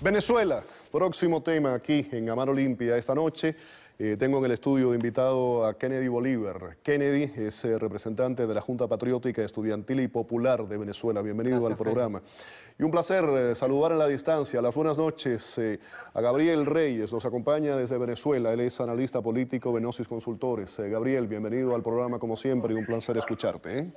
Venezuela, próximo tema aquí en A Mano Limpia esta noche. Tengo en el estudio de invitado a Kennedy Bolívar. Kennedy es representante de la Junta Patriótica Estudiantil y Popular de Venezuela. Bienvenido al programa. Y un placer saludar en la distancia. Las buenas noches a Gabriel Reyes. Nos acompaña desde Venezuela. Él es analista político de Gnosis Consultores. Gabriel, bienvenido al programa como siempre y un placer escucharte.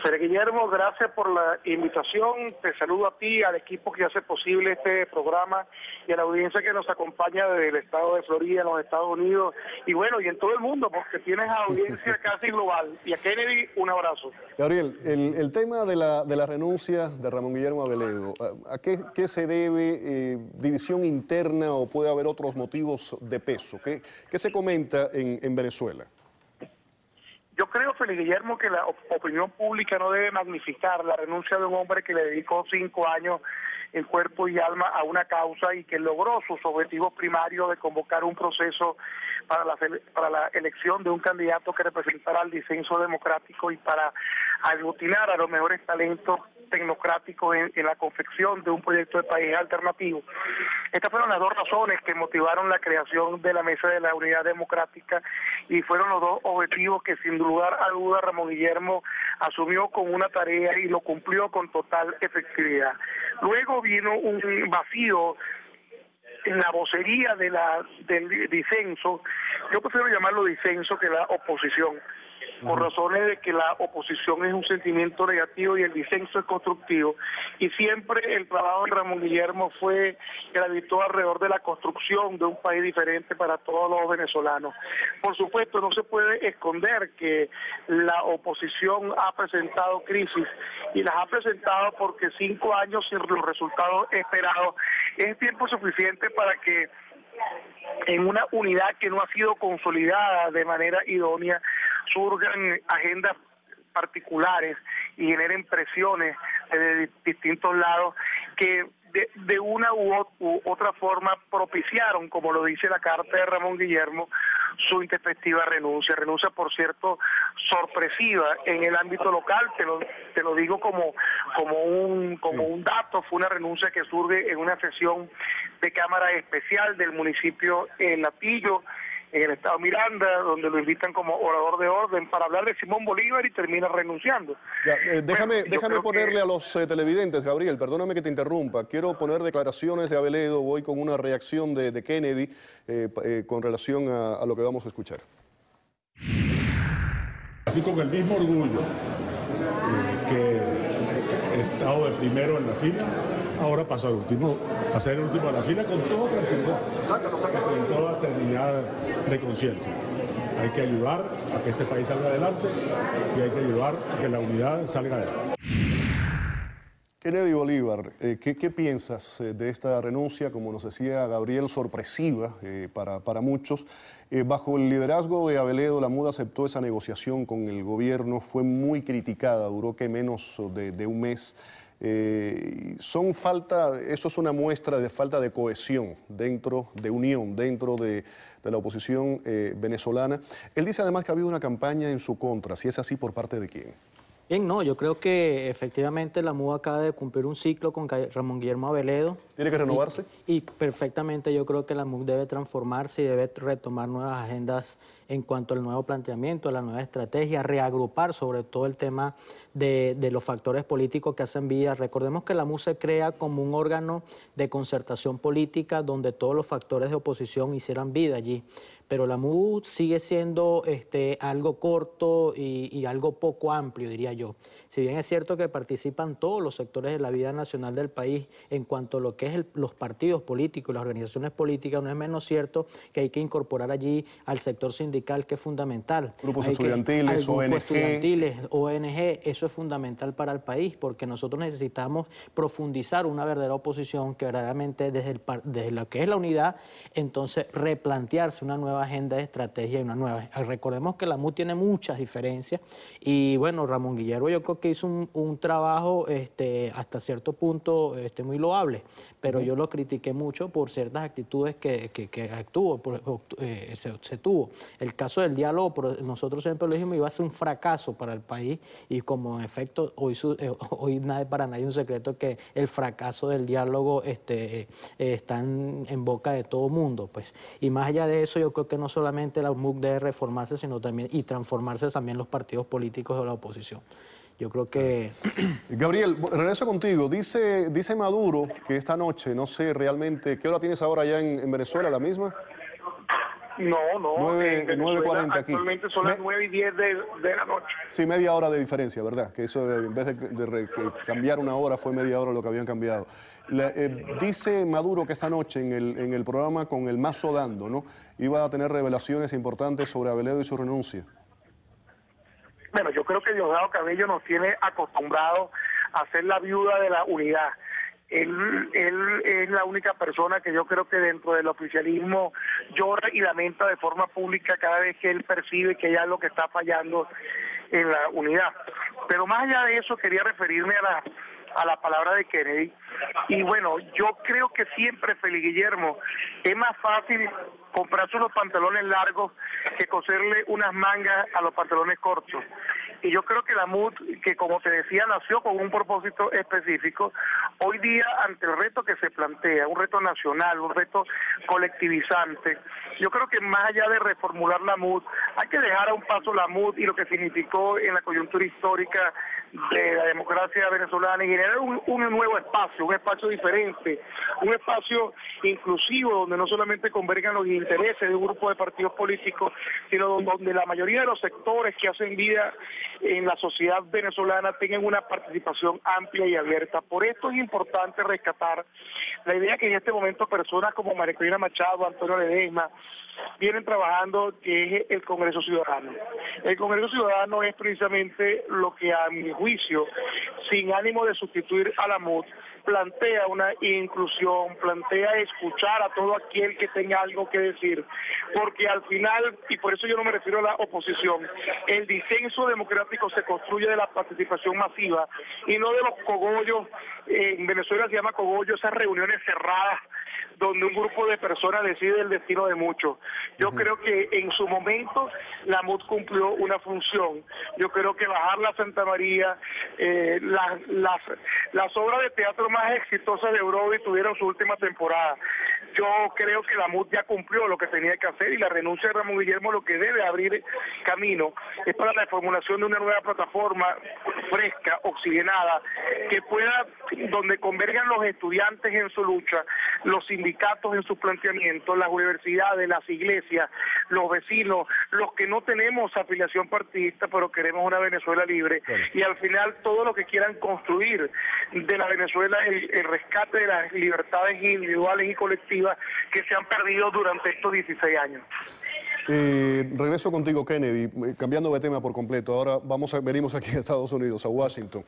Fede Guillermo, gracias por la invitación. Te saludo a ti, al equipo que hace posible este programa y a la audiencia que nos acompaña desde el estado de Florida, en los Estados Unidos, y bueno, y en todo el mundo, porque tienes audiencia casi global. Y a Kennedy, un abrazo. Gabriel, el tema de la renuncia de Ramón Guillermo Aveledo, ¿a qué se debe? ¿División interna o puede haber otros motivos de peso? ¿Qué se comenta en Venezuela? Yo creo, Felipe Guillermo, que la opinión pública no debe magnificar la renuncia de un hombre que le dedicó 5 años en cuerpo y alma a una causa y que logró sus objetivos primarios de convocar un proceso para la elección de un candidato que representara al disenso democrático y para aglutinar a los mejores talentos tecnocráticos en la confección de un proyecto de país alternativo. Estas fueron las dos razones que motivaron la creación de la Mesa de la Unidad Democrática y fueron los dos objetivos que sin lugar a duda Ramón Guillermo asumió con una tarea y lo cumplió con total efectividad. Luego vino un vacío en la vocería del disenso. Yo prefiero llamarlo disenso que la oposición, por razones de que la oposición es un sentimiento negativo y el disenso es constructivo. Y siempre el trabajo de Ramón Guillermo gravitó alrededor de la construcción de un país diferente para todos los venezolanos. Por supuesto, no se puede esconder que la oposición ha presentado crisis y las ha presentado porque 5 años sin los resultados esperados es tiempo suficiente para que en una unidad que no ha sido consolidada de manera idónea surjan agendas particulares y generen presiones de distintos lados que de una u otra forma propiciaron, como lo dice la carta de Ramón Guillermo, su intempestiva renuncia, por cierto, sorpresiva en el ámbito local. Te lo digo como un dato. Fue una renuncia que surge en una sesión de Cámara Especial del municipio Latillo, en el estado Miranda, donde lo invitan como orador de orden para hablar de Simón Bolívar y termina renunciando. Ya, déjame ponerle a los televidentes, Gabriel, perdóname que te interrumpa, quiero poner declaraciones de Aveledo, voy con una reacción de Kennedy con relación a lo que vamos a escuchar. Así con el mismo orgullo que he estado de primero en la fila, ahora paso al último, a ser el último de la fila con toda tranquilidad, con toda serenidad de conciencia. Hay que ayudar a que este país salga adelante y hay que ayudar a que la unidad salga adelante. Kennedy Bolívar, ¿qué piensas de esta renuncia, como nos decía Gabriel, sorpresiva para muchos? Bajo el liderazgo de Aveledo, la MUD aceptó esa negociación con el gobierno, fue muy criticada, duró que menos de un mes. Eso es una muestra de falta de cohesión de unión dentro de la oposición venezolana. Él dice además que ha habido una campaña en su contra. Si es así, ¿por parte de quién? Bien, no, yo creo que efectivamente la MUD acaba de cumplir un ciclo con Ramón Guillermo Aveledo. ¿Tiene que renovarse? Y perfectamente yo creo que la MUD debe transformarse y debe retomar nuevas agendas en cuanto al nuevo planteamiento, a la nueva estrategia, reagrupar sobre todo el tema de los factores políticos que hacen vida. Recordemos que la MUD se crea como un órgano de concertación política donde todos los factores de oposición hicieran vida allí. Pero la MUD sigue siendo algo corto y algo poco amplio, diría yo. Si bien es cierto que participan todos los sectores de la vida nacional del país en cuanto a lo que es los partidos políticos, las organizaciones políticas, no es menos cierto que hay que incorporar allí al sector sindical, que es fundamental. Grupos estudiantiles, ONG, eso es fundamental para el país, porque nosotros necesitamos profundizar una verdadera oposición que verdaderamente desde lo que es la unidad, entonces replantearse una nueva nueva agenda de estrategia y una nueva. Recordemos que la MUD tiene muchas diferencias y bueno, Ramón Guillermo yo creo que hizo un trabajo hasta cierto punto muy loable, pero yo lo critiqué mucho por ciertas actitudes que se tuvo. El caso del diálogo, nosotros siempre lo dijimos, iba a ser un fracaso para el país y como en efecto hoy para nadie es un secreto que el fracaso del diálogo está en boca de todo mundo, pues. Y más allá de eso, yo creo que no solamente la MUC debe reformarse, sino también y transformarse también los partidos políticos de la oposición. Yo creo que... Gabriel, regreso contigo. Dice Maduro que esta noche, no sé realmente, ¿qué hora tienes ahora ya en Venezuela, la misma? No, 9:40 aquí. Actualmente son las 9:10 de la noche. Sí, media hora de diferencia, ¿verdad? Que eso en vez de cambiar una hora fue media hora lo que habían cambiado. Dice Maduro que esta noche en el programa con el Mazo Dando, ¿no? Iba a tener revelaciones importantes sobre Avelledo y su renuncia. Bueno, yo creo que Diosdado Cabello nos tiene acostumbrados a ser la viuda de la unidad. Él es la única persona que yo creo que dentro del oficialismo llora y lamenta de forma pública cada vez que él percibe que hay algo que está fallando en la unidad. Pero más allá de eso quería referirme a la palabra de Kennedy. Y bueno, yo creo que siempre, Félix Guillermo, es más fácil comprarse unos pantalones largos que coserle unas mangas a los pantalones cortos. Y yo creo que la MUD, que como te decía, nació con un propósito específico, hoy día ante el reto que se plantea, un reto nacional, un reto colectivizante, yo creo que más allá de reformular la MUD, hay que dejar a un paso la MUD y lo que significó en la coyuntura histórica de la democracia venezolana y generar un nuevo espacio, un espacio diferente, un espacio inclusivo donde no solamente convergan los intereses de un grupo de partidos políticos, sino donde la mayoría de los sectores que hacen vida en la sociedad venezolana tengan una participación amplia y abierta. Por esto es importante rescatar la idea que en este momento personas como María Corina Machado, Antonio Ledesma, vienen trabajando, que es el Congreso Ciudadano. El Congreso Ciudadano es precisamente lo que a mi juicio, sin ánimo de sustituir a la MUD, plantea una inclusión, plantea escuchar a todo aquel que tenga algo que decir, porque al final, y por eso yo no me refiero a la oposición, el disenso democrático se construye de la participación masiva y no de los cogollos. En Venezuela se llama cogollo esas reuniones cerradas donde un grupo de personas decide el destino de muchos. Yo creo que en su momento la MUD cumplió una función. Yo creo que bajar la Santa María, las obras de teatro más exitosas de Brody tuvieron su última temporada. Yo creo que la MUD ya cumplió lo que tenía que hacer y la renuncia de Ramón Guillermo lo que debe abrir camino es para la formulación de una nueva plataforma fresca, oxigenada, que pueda, donde convergan los estudiantes en su lucha, los sindicatos en sus planteamientos, las universidades, las iglesias, los vecinos, los que no tenemos afiliación partidista, pero queremos una Venezuela libre, y al final todo lo que quieran construir de la Venezuela, el rescate de las libertades individuales y colectivas que se han perdido durante estos 16 años. Regreso contigo, Kennedy, cambiando de tema por completo. Ahora venimos aquí a Estados Unidos, a Washington.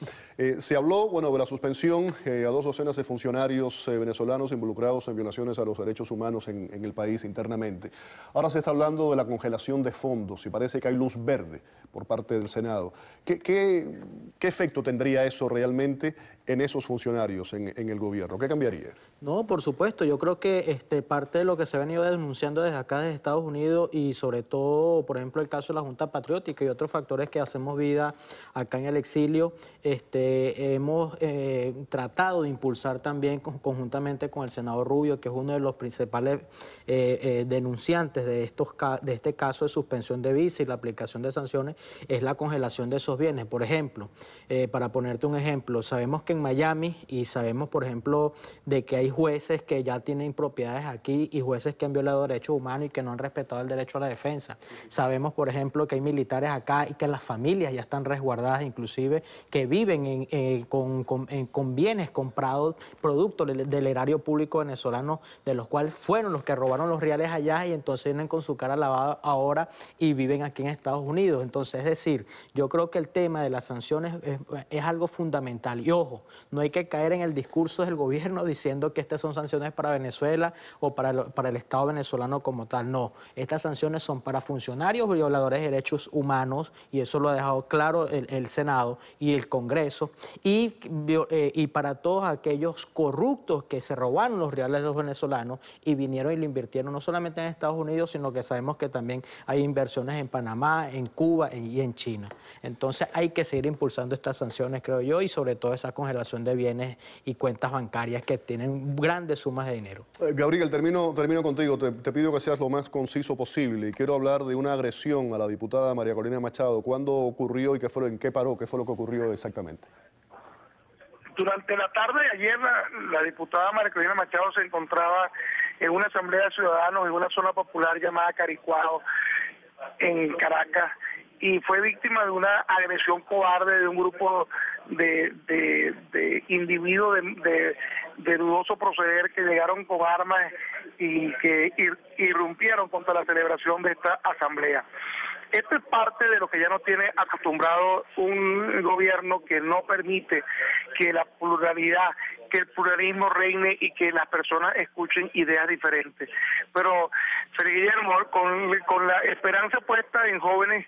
Se habló, bueno, de la suspensión a 2 docenas de funcionarios venezolanos involucrados en violaciones a los derechos humanos en el país internamente. Ahora se está hablando de la congelación de fondos y parece que hay luz verde por parte del Senado. ¿Qué efecto tendría eso realmente en esos funcionarios en el gobierno? ¿Qué cambiaría? No, por supuesto. Yo creo que parte de lo que se ha venido denunciando desde acá, desde Estados Unidos, y sobre todo, por ejemplo, el caso de la Junta Patriótica y otros factores que hacemos vida acá en el exilio, hemos tratado de impulsar también conjuntamente con el senador Rubio, que es uno de los principales denunciantes de este caso de suspensión de visa y la aplicación de sanciones, es la congelación de esos bienes. Por ejemplo, para ponerte un ejemplo, sabemos que en Miami, y sabemos, por ejemplo, de que hay jueces que ya tienen propiedades aquí y jueces que han violado derechos humanos y que no han respetado el derecho a la defensa. Sabemos, por ejemplo, que hay militares acá y que las familias ya están resguardadas, inclusive, que viven con bienes comprados, producto del erario público venezolano, de los cuales fueron los que robaron los reales allá y entonces vienen con su cara lavada ahora y viven aquí en Estados Unidos. Entonces, es decir, yo creo que el tema de las sanciones es algo fundamental. Y ojo, no hay que caer en el discurso del gobierno diciendo que estas son sanciones para Venezuela o para el Estado venezolano como tal. No, estas sanciones son para funcionarios violadores de derechos humanos, y eso lo ha dejado claro el Senado y el Congreso, y para todos aquellos corruptos que se robaron los reales de los venezolanos y vinieron y lo invirtieron no solamente en Estados Unidos, sino que sabemos que también hay inversiones en Panamá, en Cuba y en China. Entonces hay que seguir impulsando estas sanciones, creo yo, y sobre todo esa congelación de bienes y cuentas bancarias que tienen grandes sumas de dinero. Gabriel, termino contigo. Te pido que seas lo más conciso posible y quiero hablar de una agresión a la diputada María Corina Machado. ¿Cuándo ocurrió y en qué paró? ¿Qué fue lo que ocurrió exactamente? Durante la tarde de ayer, la diputada María Corina Machado se encontraba en una asamblea de ciudadanos en una zona popular llamada Caricuao, en Caracas, y fue víctima de una agresión cobarde de un grupo de individuos de dudoso proceder que llegaron con armas y que irrumpieron contra la celebración de esta asamblea. Esto es parte de lo que ya nos tiene acostumbrado un gobierno que no permite que la pluralidad, que el pluralismo reine y que las personas escuchen ideas diferentes. Pero, Félix Guillermo, con la esperanza puesta en jóvenes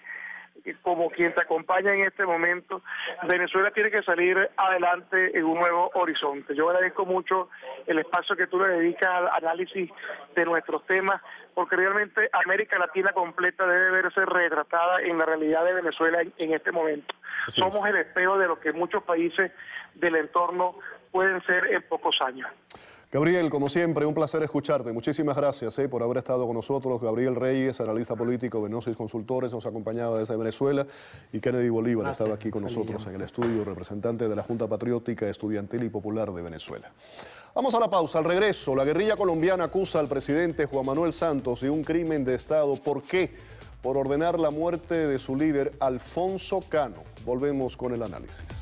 como quien te acompaña en este momento, Venezuela tiene que salir adelante en un nuevo horizonte. Yo agradezco mucho el espacio que tú le dedicas al análisis de nuestros temas, porque realmente América Latina completa debe verse retratada en la realidad de Venezuela en este momento. Somos el espejo de lo que muchos países del entorno pueden ser en pocos años. Gabriel, como siempre, un placer escucharte. Muchísimas gracias por haber estado con nosotros. Gabriel Reyes, analista político de Gnosis Consultores, nos acompañaba desde Venezuela. Y Kennedy Bolívar estaba aquí con nosotros en el estudio, representante de la Junta Patriótica, Estudiantil y Popular de Venezuela. Vamos a la pausa. Al regreso, la guerrilla colombiana acusa al presidente Juan Manuel Santos de un crimen de Estado. ¿Por qué? Por ordenar la muerte de su líder, Alfonso Cano. Volvemos con el análisis.